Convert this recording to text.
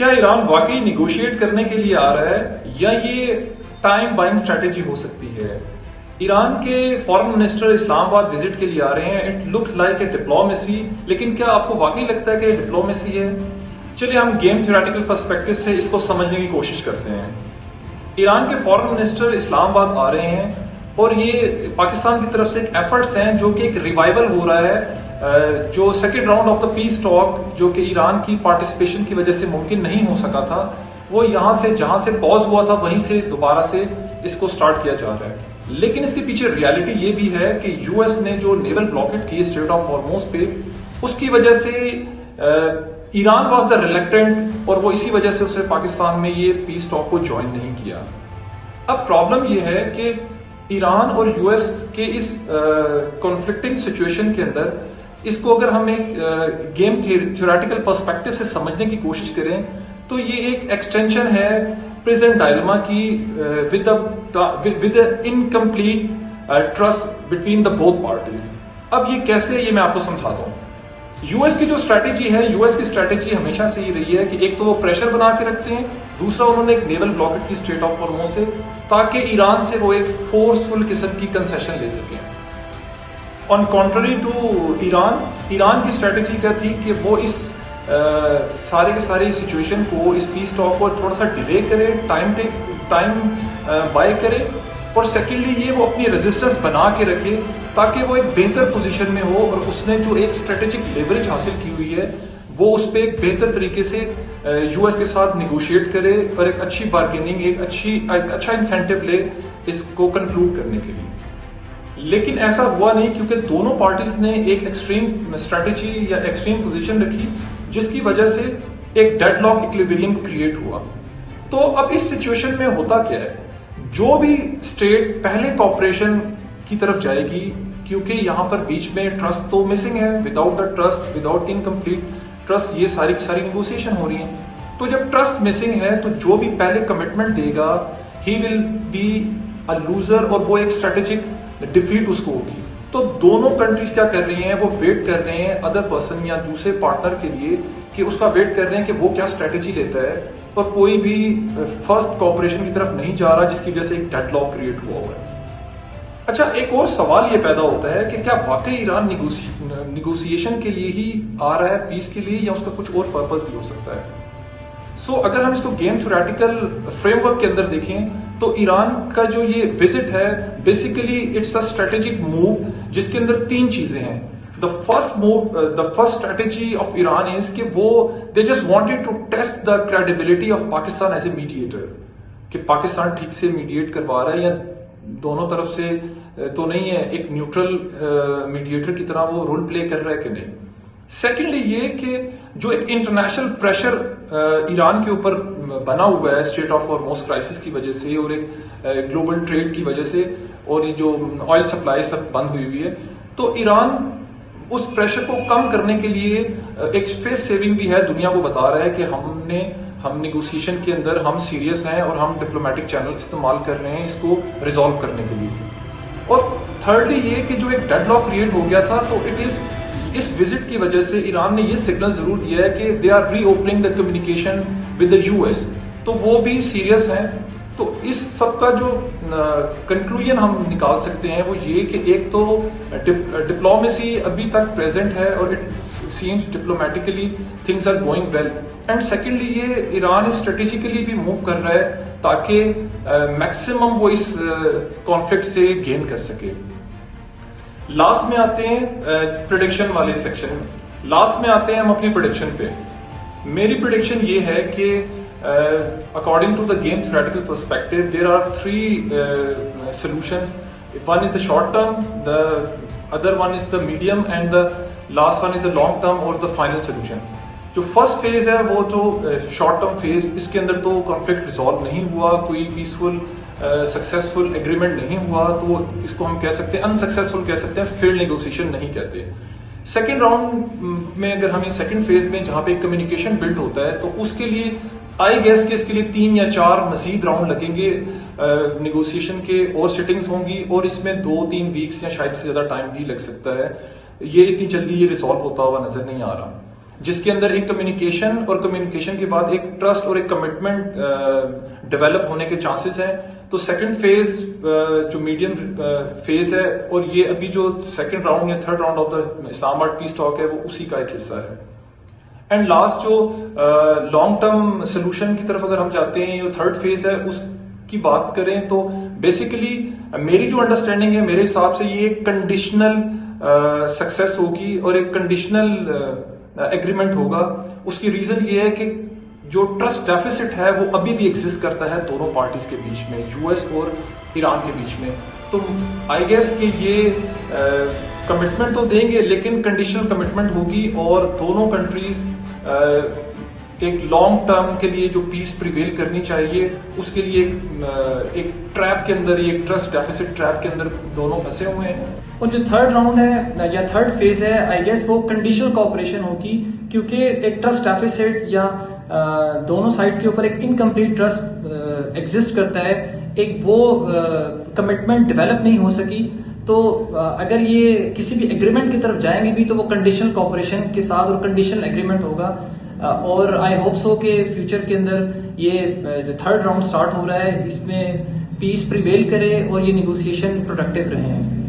کیا ایران واقعی نیگوشیٹ کرنے کے لیے آ رہا ہے یا یہ ٹائم بائنگ اسٹریٹجی ہو سکتی ہے؟ ایران کے فارن منسٹر اسلام آباد وزٹ کے لیے آ رہے ہیں. It look like a diplomacy, لیکن کیا آپ کو واقعی لگتا ہے کہ ڈپلومیسی ہے؟ چلیے ہم گیم تھیوریٹیکل پرسپیکٹو سے اس کو سمجھنے کی کوشش کرتے ہیں. ایران کے فارن منسٹر اسلام آباد آ رہے ہیں اور یہ پاکستان کی طرف سے ایک ایفرٹس ہیں جو کہ ایک ریوائول ہو رہا ہے، جو second round of the peace talk جو کہ ایران کی پارٹیسپیشن کی وجہ سے ممکن نہیں ہو سکا تھا، وہ یہاں سے جہاں سے پاز ہوا تھا وہیں سے دوبارہ سے اس کو سٹارٹ کیا جا رہا ہے. لیکن اس کے پیچھے ریالٹی یہ بھی ہے کہ یو ایس نے جو نیول بلاکیڈ کی اسٹریٹ آف ہارموز پہ، اس کی وجہ سے ایران واز دا ریلیکٹنٹ، اور وہ اسی وجہ سے اسے پاکستان میں یہ پیس ٹاک کو جوائن نہیں کیا. اب پرابلم یہ ہے کہ ایران اور یو ایس کے اس کانفلکٹنگ سچویشن کے اندر اس کو اگر ہم ایک گیم تھیوریٹیکل پرسپیکٹو سے سمجھنے کی کوشش کریں تو یہ ایک ایکسٹینشن ہے پریزنٹ ڈائلما کی with incomplete trust between the both parties. اب یہ کیسے، یہ میں آپ کو سمجھاتا ہوں. یو ایس کی جو اسٹریٹجی ہے، یو ایس کی اسٹریٹجی ہمیشہ سے یہ رہی ہے کہ ایک تو وہ پریشر بنا کے رکھتے ہیں، دوسرا انہوں نے ایک نیول بلاکیڈ کی اسٹریٹ آف ہارموز سے، تاکہ ایران سے وہ ایک فورسفل قسم کی کنسیشن لے سکیں. آن کانٹری ٹو ایران کی اسٹریٹجی کیا تھی کہ وہ اس سارے کے ساری سچویشن کو، اس پیس ٹاک کو تھوڑا سا ڈیلے کرے، ٹائم بائی کرے، اور سیکنڈلی یہ وہ اپنی ریزسٹنس بنا کے رکھے تاکہ وہ ایک بہتر پوزیشن میں ہو، اور اس نے جو ایک اسٹریٹجک لیوریج حاصل کی ہوئی ہے وہ اس پہ ایک بہتر طریقے سے یو ایس کے ساتھ نیگوشیٹ کرے اور ایک اچھی بارگیننگ، ایک اچھا انسینٹیو لے اس کو کنکلوڈ کرنے کے لیے. لیکن ایسا ہوا نہیں، کیونکہ دونوں پارٹیز نے ایک ایکسٹریم اسٹریٹجی یا ایکسٹریم پوزیشن رکھی، جس کی وجہ سے ایک ڈیڈ لاک ایکویلبریم کریٹ ہوا. تو اب اس سچویشن میں ہوتا کیا ہے، جو بھی اسٹیٹ پہلے کوآپریشن کی طرف جائے گی، کیونکہ یہاں پر بیچ میں ٹرسٹ تو مسنگ ہے، without the trust, without incomplete trust یہ ساری کی ساری نیگوسیشن ہو رہی ہیں. تو جب ٹرسٹ مسنگ ہے تو جو بھی پہلے کمٹمنٹ دے گا ہی ول بی اے لوزر، اور وہ ایک اسٹریٹجک ڈیفیٹ اس کو ہوگی. تو دونوں کنٹریز کیا کر رہی ہیں، وہ ویٹ کر رہے ہیں ادر پرسن یا دوسرے پارٹنر کے لیے کہ اس کا ویٹ کر رہے ہیں کہ وہ کیا اسٹریٹجی لیتا ہے، اور کوئی بھی فرسٹ کوآپریشن کی طرف نہیں جا رہا، جس کی وجہ سے ایک ڈیڈ لاک کریٹ ہوا ہوا ہے. اچھا، ایک اور سوال یہ پیدا ہوتا ہے کہ کیا واقعی ایران نیگوسیشن کے لیے ہی آ رہا ہے، پیس کے لیے، یا اس کا کچھ اور پرپز بھی ہو سکتا ہے. سو اگر ہم اس کو گیم تھیوریٹیکل فریم ورک کے اندر دیکھیں تو ایران کا جو یہ وزٹ ہے basically it's a strategic move, جس کے اندر تین چیزیں ہیں. The first strategy of Iran is کہ وہ they just wanted to test the credibility of Pakistan as a mediator, کہ پاکستان ٹھیک سے میڈیٹ کروا رہا ہے یا دونوں طرف سے تو نہیں ہے، ایک نیوٹرل میڈیٹر کی طرح وہ رول پلے کر رہا ہے کہ نہیں. سیکنڈلی یہ کہ جو ایک انٹرنیشنل پریشر ایران کے اوپر بنا ہوا ہے اسٹریٹ آف ہارموز کرائسس کی وجہ سے، اور ایک گلوبل ٹریڈ کی وجہ سے، اور یہ جو آئل سپلائی سب بند ہوئی ہے، تو ایران اس پریشر کو کم کرنے کے لیے ایک فیس سیونگ بھی ہے، دنیا کو بتا رہا ہے کہ ہم نیگوسیشن کے اندر ہم سیریس ہیں اور ہم ڈپلومیٹک چینل استعمال کر رہے ہیں اس کو ریزالو کرنے کے لیے. اور تھرڈلی یہ کہ جو ایک ڈیڈ لاک کریٹ ہو گیا تھا، تو اٹ از اس وزٹ کی وجہ سے ایران نے یہ سگنل ضرور دیا ہے کہ they are reopening the communication with the U S, تو وہ بھی سیریس ہیں. تو اس سب کا جو کنکلوژن ہم نکال سکتے ہیں وہ یہ کہ ایک تو ڈپلومیسی ابھی تک پریزنٹ ہے اور it seems diplomatically things are going well, and secondly یہ ایران اسٹریٹجیکلی بھی موو کر رہا ہے تاکہ میکسیمم وہ اس کانفلکٹ سے گین کر سکے. لاسٹ میں آتے ہیں پریڈکشن والے سیکشن میں، لاسٹ میں آتے ہیں ہم اپنی پریڈکشن پہ. میری پریڈکشن یہ ہے کہ according to the game theoretical perspective there are three solutions. One is the short term, the other one is the medium, and the last one is the long term or the final solution. جو first phase ہے وہ تو short term phase, اس کے اندر تو conflict resolve نہیں ہوا، کوئی peaceful successful agreement نہیں ہوا، تو اس کو ہم کہہ سکتے ہیں انسکسیسفل کہہ سکتے ہیں، فیلڈ نیگوسیشن نہیں کہتے. سیکنڈ راؤنڈ میں اگر ہمیں سیکنڈ فیز میں جہاں پہ کمیونیکیشن بلڈ ہوتا ہے، تو اس کے لیے آئی گیس کہ اس کے لیے 3 یا 4 مزید راؤنڈ لگیں گے نیگوسیشن کے، اور سیٹنگز ہوں گی، اور اس میں 2-3 ویکس یا شاید سے زیادہ ٹائم بھی لگ سکتا ہے. یہ اتنی جلدی یہ ریزالو ہوتا ہوا نظر نہیں آ رہا. جس کے اندر ایک کمیونیکیشن اور کمیونیکیشن کے بعد ایک ٹرسٹ اور ایک کمٹمنٹ ڈیولپ ہونے کے چانسز ہیں. تو سیکنڈ فیز جو میڈیم فیز ہے اور یہ ابھی جو سیکنڈ راؤنڈ یا تھرڈ راؤنڈ آف دا اسلام آباد پیس ٹاک ہے وہ اسی کا ایک حصہ ہے. اینڈ لاسٹ جو لانگ ٹرم سولوشن کی طرف اگر ہم جاتے ہیں جو تھرڈ فیز ہے اس کی بات کریں تو بیسیکلی میری جو انڈرسٹینڈنگ ہے میرے حساب سے یہ ایک کنڈیشنل سکسیس ہوگی اور ایک کنڈیشنل ایگریمنٹ ہوگا. اس کی ریزن یہ ہے کہ جو ٹرسٹ ڈیفیسٹ ہے وہ ابھی بھی ایگزسٹ کرتا ہے دونوں پارٹیز کے بیچ میں, یو ایس اور ایران کے بیچ میں. تو آئی گیس کہ یہ کمٹمنٹ تو دیں گے لیکن کنڈیشنل کمٹمنٹ ہوگی اور دونوں کنٹریز ایک لانگ ٹرم کے لیے جو پیس پریویل کرنی چاہیے اس کے لیے ایک ٹریپ کے اندر, ایک ٹرسٹ ڈیفیسٹ ٹریپ کے اندر دونوں پھنسے ہوئے ہیں. اور جو تھرڈ راؤنڈ ہے یا تھرڈ فیز ہے آئی گیس وہ کنڈیشنل کوآپریشن ہوگی, کیونکہ ایک ٹرسٹ ڈیفیسٹ یا دونوں سائڈ کے اوپر ایک انکمپلیٹ ٹرسٹ ایگزسٹ کرتا ہے, ایک وہ کمٹمنٹ ڈیولپ نہیں ہو سکی. تو اگر یہ کسی بھی ایگریمنٹ کی طرف جائیں گے بھی تو وہ کنڈیشنل کوآپریشن کے ساتھ اور کنڈیشنل ایگریمنٹ ہوگا. اور آئی ہوپ سو کہ فیوچر کے اندر یہ جو تھرڈ راؤنڈ سٹارٹ ہو رہا ہے اس میں پیس پریویل کرے اور یہ نیگوسیشن پروڈکٹیو رہے ہیں.